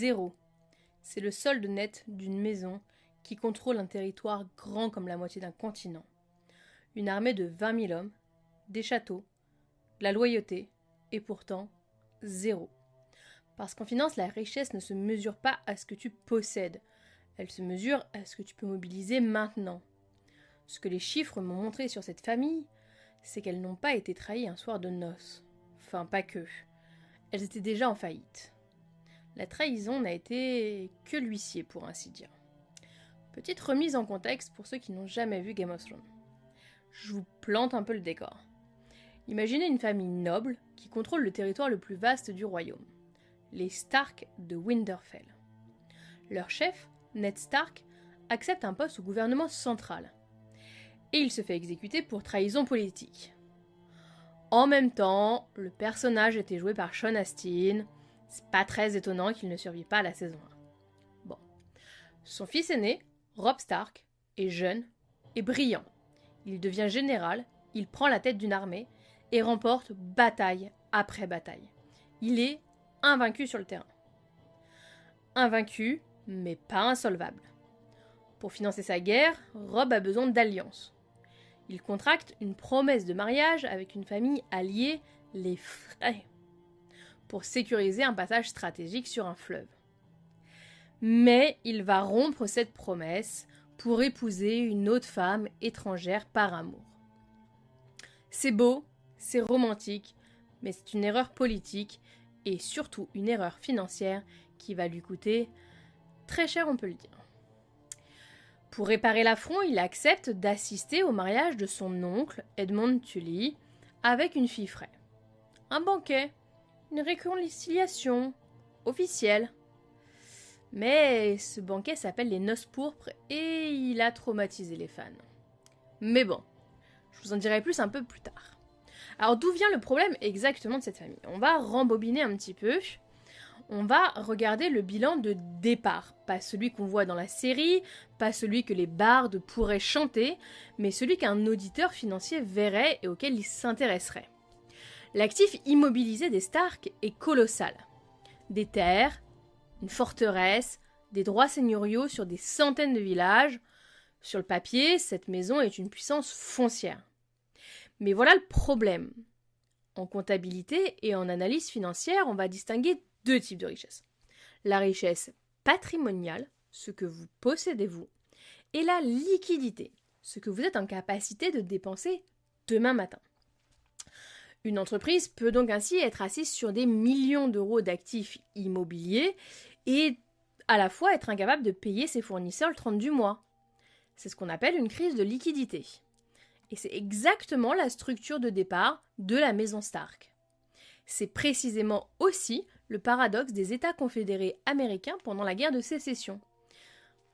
0. C'est le solde net d'une maison qui contrôle un territoire grand comme la moitié d'un continent. Une armée de 20 000 hommes, des châteaux, de la loyauté, et pourtant 0. Parce qu'en finance, la richesse ne se mesure pas à ce que tu possèdes, elle se mesure à ce que tu peux mobiliser maintenant. Ce que les chiffres m'ont montré sur cette famille, c'est qu'elles n'ont pas été trahies un soir de noces. Enfin, pas que. Elles étaient déjà en faillite. La trahison n'a été que l'huissier, pour ainsi dire. Petite remise en contexte pour ceux qui n'ont jamais vu Game of Thrones. Je vous plante un peu le décor. Imaginez une famille noble qui contrôle le territoire le plus vaste du royaume. Les Stark de Winterfell. Leur chef, Ned Stark, accepte un poste au gouvernement central. Et il se fait exécuter pour trahison politique. En même temps, le personnage était joué par Sean Astin. C'est pas très étonnant qu'il ne survive pas à la saison 1. Bon. Son fils aîné, Robb Stark, est jeune et brillant. Il devient général, il prend la tête d'une armée et remporte bataille après bataille. Il est invaincu sur le terrain. Invaincu, mais pas insolvable. Pour financer sa guerre, Robb a besoin d'alliances. Il contracte une promesse de mariage avec une famille alliée, les Frey, pour sécuriser un passage stratégique sur un fleuve. Mais il va rompre cette promesse pour épouser une autre femme étrangère par amour. C'est beau, c'est romantique, mais c'est une erreur politique et surtout une erreur financière qui va lui coûter très cher, on peut le dire. Pour réparer l'affront, il accepte d'assister au mariage de son oncle, Edmond Tully, avec une fille Frey. Un banquet, une réconciliation officielle. Mais ce banquet s'appelle les Noces pourpres et il a traumatisé les fans. Mais bon, je vous en dirai plus un peu plus tard. Alors d'où vient le problème exactement de cette famille ? On va rembobiner un petit peu. On va regarder le bilan de départ, pas celui qu'on voit dans la série, pas celui que les bardes pourraient chanter, mais celui qu'un auditeur financier verrait et auquel il s'intéresserait. L'actif immobilisé des Stark est colossal. Des terres, une forteresse, des droits seigneuriaux sur des centaines de villages. Sur le papier, cette maison est une puissance foncière. Mais voilà le problème. En comptabilité et en analyse financière, on va distinguer deux types de richesses. La richesse patrimoniale, ce que vous possédez vous, et la liquidité, ce que vous êtes en capacité de dépenser demain matin. Une entreprise peut donc ainsi être assise sur des millions d'euros d'actifs immobiliers et à la fois être incapable de payer ses fournisseurs le 30 du mois. C'est ce qu'on appelle une crise de liquidité. Et c'est exactement la structure de départ de la maison Stark. C'est précisément aussi le paradoxe des États confédérés américains pendant la guerre de sécession.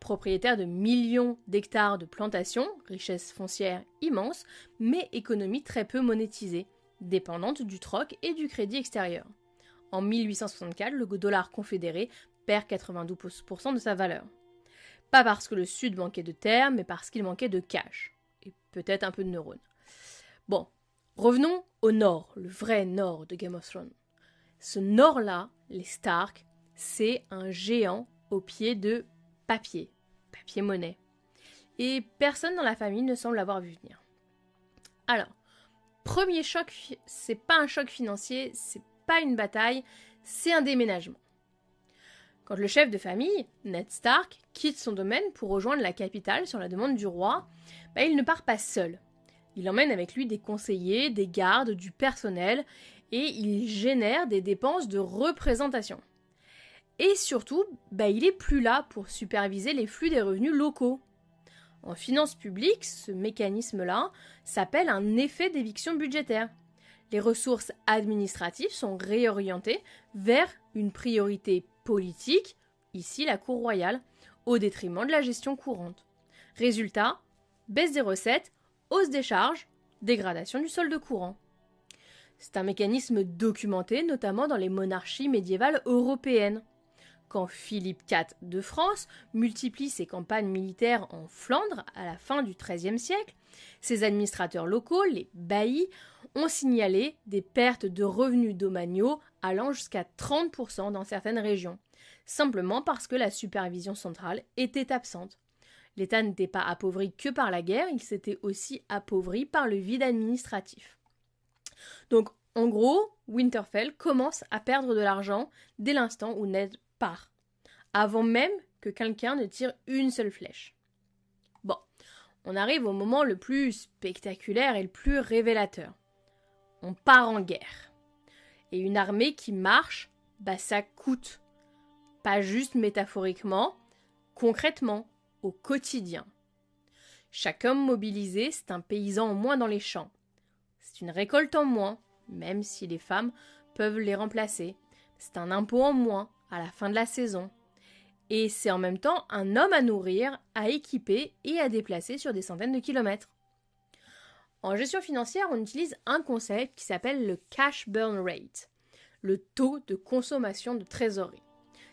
Propriétaires de millions d'hectares de plantations, richesse foncière immense, mais économie très peu monétisée, dépendante du troc et du crédit extérieur. En 1864, le dollar confédéré perd 92% de sa valeur. Pas parce que le Sud manquait de terre, mais parce qu'il manquait de cash. Et peut-être un peu de neurones. Bon, revenons au Nord, le vrai Nord de Game of Thrones. Ce Nord-là, les Stark, c'est un géant au pied de papier-monnaie. Et personne dans la famille ne semble l'avoir vu venir. Alors, premier choc, c'est pas un choc financier, c'est pas une bataille, c'est un déménagement. Quand le chef de famille, Ned Stark, quitte son domaine pour rejoindre la capitale sur la demande du roi, il ne part pas seul. Il emmène avec lui des conseillers, des gardes, du personnel, et il génère des dépenses de représentation. Et surtout, il est plus là pour superviser les flux des revenus locaux. En finance publique, ce mécanisme-là s'appelle un effet d'éviction budgétaire. Les ressources administratives sont réorientées vers une priorité politique, ici la cour royale, au détriment de la gestion courante. Résultat, baisse des recettes, hausse des charges, dégradation du solde courant. C'est un mécanisme documenté notamment dans les monarchies médiévales européennes. Quand Philippe IV de France multiplie ses campagnes militaires en Flandre à la fin du XIIIe siècle, ses administrateurs locaux, les baillis, ont signalé des pertes de revenus domaniaux allant jusqu'à 30% dans certaines régions. simplement parce que la supervision centrale était absente. L'État n'était pas appauvri que par la guerre, il s'était aussi appauvri par le vide administratif. Donc, en gros, Winterfell commence à perdre de l'argent dès l'instant où Ned part, avant même que quelqu'un ne tire une seule flèche. Bon, on arrive au moment le plus spectaculaire et le plus révélateur. On part en guerre. Et une armée qui marche, ça coûte. Pas juste métaphoriquement, concrètement, au quotidien. Chaque homme mobilisé, c'est un paysan en moins dans les champs. C'est une récolte en moins, même si les femmes peuvent les remplacer. C'est un impôt en moins à la fin de la saison. Et c'est en même temps un homme à nourrir, à équiper et à déplacer sur des centaines de kilomètres. En gestion financière, on utilise un concept qui s'appelle le cash burn rate, le taux de consommation de trésorerie.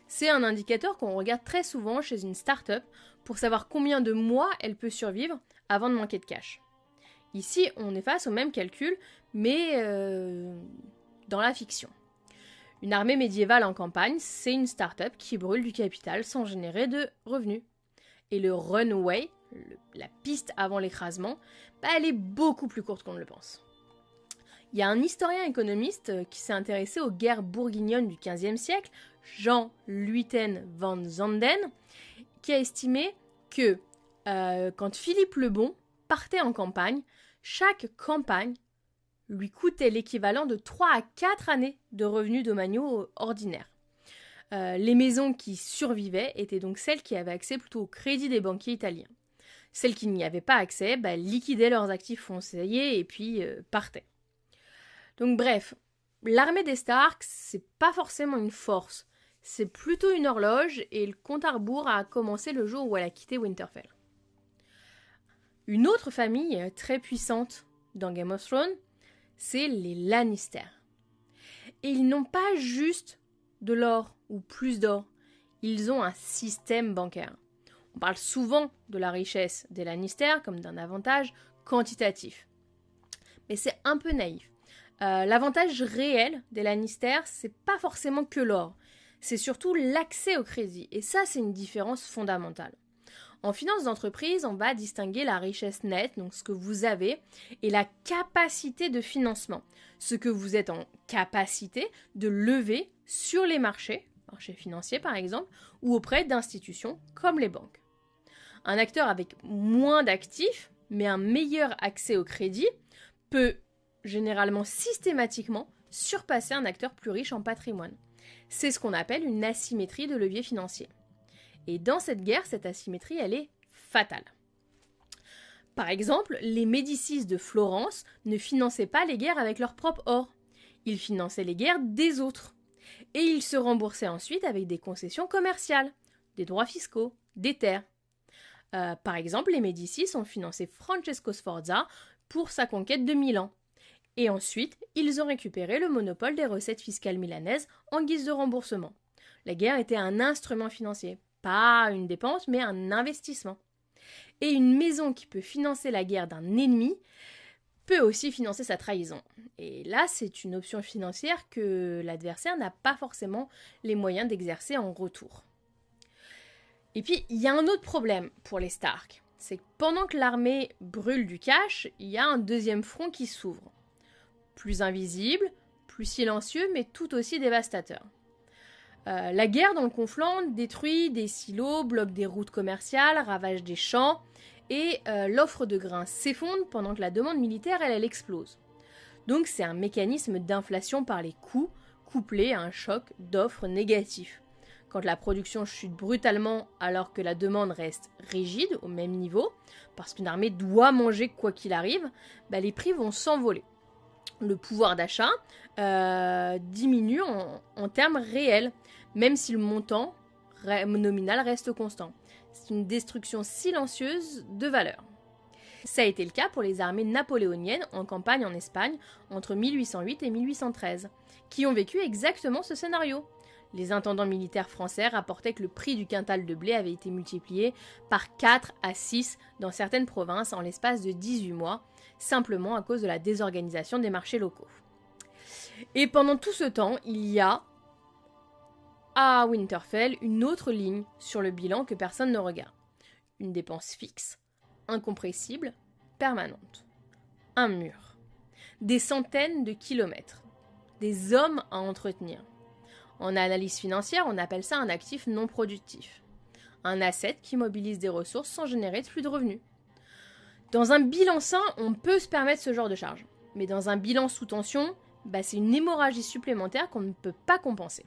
C'est un indicateur qu'on regarde très souvent chez une start-up pour savoir combien de mois elle peut survivre avant de manquer de cash. Ici, on est face au même calcul, mais dans la fiction. Une armée médiévale en campagne, c'est une start-up qui brûle du capital sans générer de revenus. Et le runway, la piste avant l'écrasement, elle est beaucoup plus courte qu'on ne le pense. Il y a un historien économiste qui s'est intéressé aux guerres bourguignonnes du XVe siècle, Jean Luyten van Zanden, qui a estimé que quand Philippe le Bon partait en campagne, chaque campagne lui coûtait l'équivalent de 3 à 4 années de revenus domaniaux ordinaires. Les maisons qui survivaient étaient donc celles qui avaient accès plutôt au crédit des banquiers italiens. Celles qui n'y avaient pas accès liquidaient leurs actifs fonciers et puis partaient. Donc bref, l'armée des Stark, c'est pas forcément une force, c'est plutôt une horloge et le compte à rebours a commencé le jour où elle a quitté Winterfell. Une autre famille très puissante dans Game of Thrones, c'est les Lannister. Et ils n'ont pas juste de l'or ou plus d'or, ils ont un système bancaire. On parle souvent de la richesse des Lannister comme d'un avantage quantitatif. Mais c'est un peu naïf. L'avantage réel des Lannister, c'est pas forcément que l'or. C'est surtout l'accès au crédit. Et ça, c'est une différence fondamentale. En finance d'entreprise, on va distinguer la richesse nette, donc ce que vous avez, et la capacité de financement. Ce que vous êtes en capacité de lever sur les marchés financiers par exemple, ou auprès d'institutions comme les banques. Un acteur avec moins d'actifs, mais un meilleur accès au crédit, peut généralement systématiquement surpasser un acteur plus riche en patrimoine. C'est ce qu'on appelle une asymétrie de levier financier. Et dans cette guerre, cette asymétrie, elle est fatale. Par exemple, les Médicis de Florence ne finançaient pas les guerres avec leur propre or. Ils finançaient les guerres des autres. Et ils se remboursaient ensuite avec des concessions commerciales, des droits fiscaux, des terres. Par exemple, les Médicis ont financé Francesco Sforza pour sa conquête de Milan. Et ensuite, ils ont récupéré le monopole des recettes fiscales milanaises en guise de remboursement. La guerre était un instrument financier, pas une dépense, mais un investissement. Et une maison qui peut financer la guerre d'un ennemi peut aussi financer sa trahison. Et là, c'est une option financière que l'adversaire n'a pas forcément les moyens d'exercer en retour. Et puis, il y a un autre problème pour les Stark. C'est que pendant que l'armée brûle du cash, il y a un deuxième front qui s'ouvre. Plus invisible, plus silencieux, mais tout aussi dévastateur. La guerre dans le Conflent détruit des silos, bloque des routes commerciales, ravage des champs, et l'offre de grains s'effondre pendant que la demande militaire, elle explose. Donc c'est un mécanisme d'inflation par les coûts, couplé à un choc d'offres négatifs. Quand la production chute brutalement alors que la demande reste rigide, au même niveau, parce qu'une armée doit manger quoi qu'il arrive, les prix vont s'envoler. Le pouvoir d'achat diminue en termes réels, même si le montant nominal reste constant. C'est une destruction silencieuse de valeur. Ça a été le cas pour les armées napoléoniennes en campagne en Espagne entre 1808 et 1813, qui ont vécu exactement ce scénario. Les intendants militaires français rapportaient que le prix du quintal de blé avait été multiplié par 4 à 6 dans certaines provinces en l'espace de 18 mois, simplement à cause de la désorganisation des marchés locaux. Et pendant tout ce temps, il y a à Winterfell une autre ligne sur le bilan que personne ne regarde. Une dépense fixe, incompressible, permanente. Un mur. Des centaines de kilomètres. Des hommes à entretenir. En analyse financière, on appelle ça un actif non productif. Un asset qui mobilise des ressources sans générer de flux de revenus. Dans un bilan sain, on peut se permettre ce genre de charge. Mais dans un bilan sous tension, c'est une hémorragie supplémentaire qu'on ne peut pas compenser.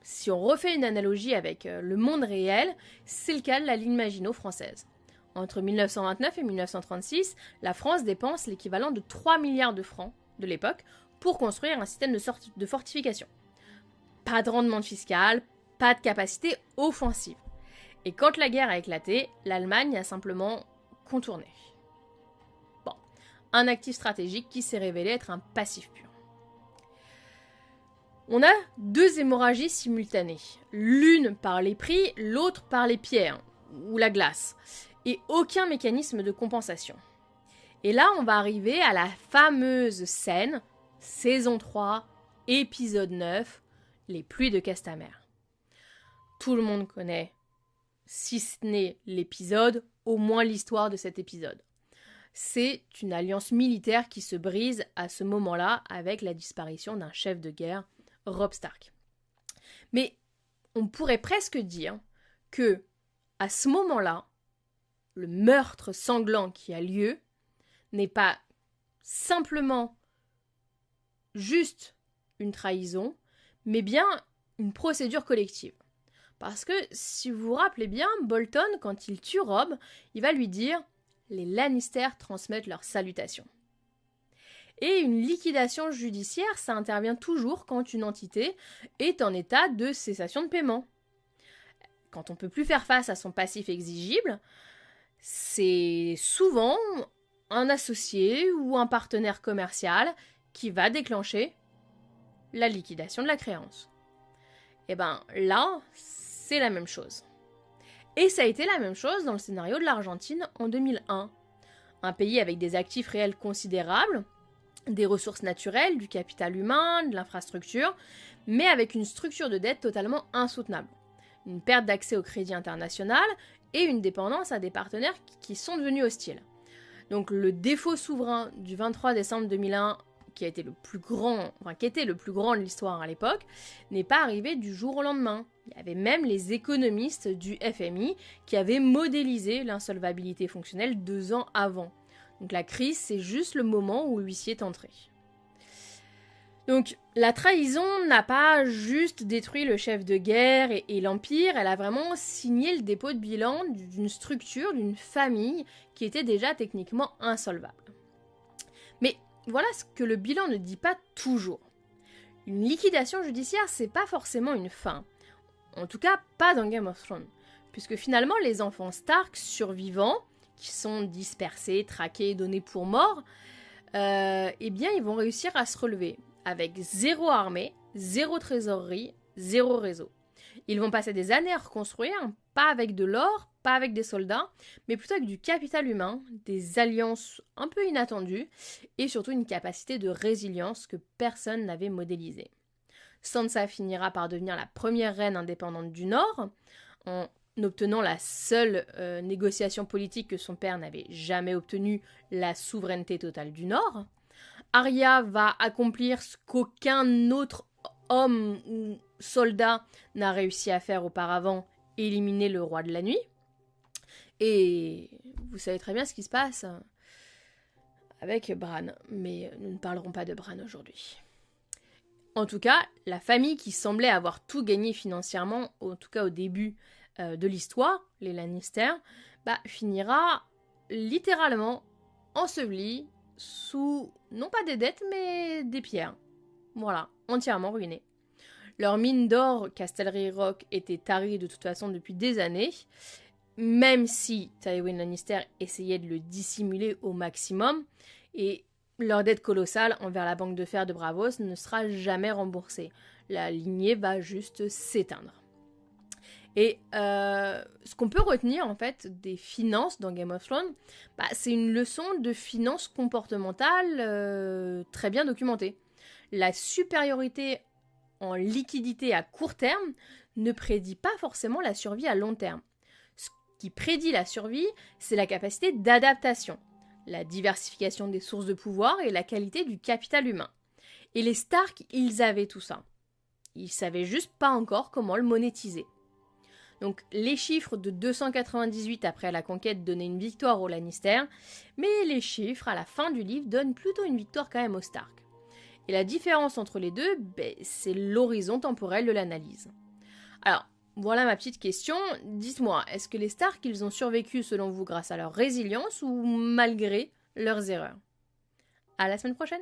Si on refait une analogie avec le monde réel, c'est le cas de la ligne Maginot française. Entre 1929 et 1936, la France dépense l'équivalent de 3 milliards de francs de l'époque pour construire un système de fortification. Pas de rendement fiscal, pas de capacité offensive. Et quand la guerre a éclaté, l'Allemagne a simplement contourné. Bon, un actif stratégique qui s'est révélé être un passif pur. On a deux hémorragies simultanées, l'une par les prix, l'autre par les pierres, ou la glace, et aucun mécanisme de compensation. Et là, on va arriver à la fameuse scène, saison 3, épisode 9, les pluies de Castamere. Tout le monde connaît, si ce n'est l'épisode, au moins l'histoire de cet épisode. C'est une alliance militaire qui se brise à ce moment-là avec la disparition d'un chef de guerre, Robb Stark. Mais on pourrait presque dire que, à ce moment-là, le meurtre sanglant qui a lieu n'est pas simplement juste une trahison, mais bien une procédure collective. Parce que, si vous vous rappelez bien, Bolton, quand il tue Robb, il va lui dire « Les Lannister transmettent leurs salutations ». Et une liquidation judiciaire, ça intervient toujours quand une entité est en état de cessation de paiement. Quand on ne peut plus faire face à son passif exigible, c'est souvent un associé ou un partenaire commercial qui va déclencher la liquidation de la créance. Et là, c'est la même chose. Et ça a été la même chose dans le scénario de l'Argentine en 2001. Un pays avec des actifs réels considérables, des ressources naturelles, du capital humain, de l'infrastructure, mais avec une structure de dette totalement insoutenable. Une perte d'accès au crédit international et une dépendance à des partenaires qui sont devenus hostiles. Donc le défaut souverain du 23 décembre 2001, qui était le plus grand de l'histoire à l'époque, n'est pas arrivé du jour au lendemain. Il y avait même les économistes du FMI qui avaient modélisé l'insolvabilité fonctionnelle 2 ans avant. Donc la crise, c'est juste le moment où l'huissier est entré. Donc la trahison n'a pas juste détruit le chef de guerre et l'empire, elle a vraiment signé le dépôt de bilan d'une structure, d'une famille qui était déjà techniquement insolvable. Mais voilà ce que le bilan ne dit pas toujours. Une liquidation judiciaire, c'est pas forcément une fin. En tout cas, pas dans Game of Thrones. Puisque finalement, les enfants Stark survivants, qui sont dispersés, traqués, donnés pour morts, ils vont réussir à se relever avec 0 armée, 0 trésorerie, 0 réseau. Ils vont passer des années à reconstruire, pas avec de l'or, pas avec des soldats, mais plutôt avec du capital humain, des alliances un peu inattendues, et surtout une capacité de résilience que personne n'avait modélisée. Sansa finira par devenir la première reine indépendante du Nord, en obtenant la seule négociation politique que son père n'avait jamais obtenue, la souveraineté totale du Nord. Arya va accomplir ce qu'aucun autre homme ou soldat n'a réussi à faire auparavant, éliminer le roi de la nuit. Et vous savez très bien ce qui se passe avec Bran, mais nous ne parlerons pas de Bran aujourd'hui. En tout cas, la famille qui semblait avoir tout gagné financièrement, en tout cas au début de l'histoire, les Lannister, finira littéralement ensevelie sous, non pas des dettes, mais des pierres. Voilà, entièrement ruinée. Leur mine d'or, Castellry Rock, était tarie de toute façon depuis des années, même si Tywin Lannister essayait de le dissimuler au maximum, et leur dette colossale envers la banque de fer de Braavos ne sera jamais remboursée. La lignée va juste s'éteindre. Et ce qu'on peut retenir en fait des finances dans Game of Thrones, c'est une leçon de finance comportementale très bien documentée. La supériorité en liquidité à court terme ne prédit pas forcément la survie à long terme. Ce qui prédit la survie, c'est la capacité d'adaptation, la diversification des sources de pouvoir et la qualité du capital humain. Et les Stark, ils avaient tout ça. Ils savaient juste pas encore comment le monétiser. Donc les chiffres de 298 après la conquête donnaient une victoire aux Lannister, mais les chiffres à la fin du livre donnent plutôt une victoire quand même aux Stark. Et la différence entre les deux, c'est l'horizon temporel de l'analyse. Alors, voilà ma petite question. Dites-moi, est-ce que les Stark, ils ont survécu selon vous grâce à leur résilience ou malgré leurs erreurs ? À la semaine prochaine!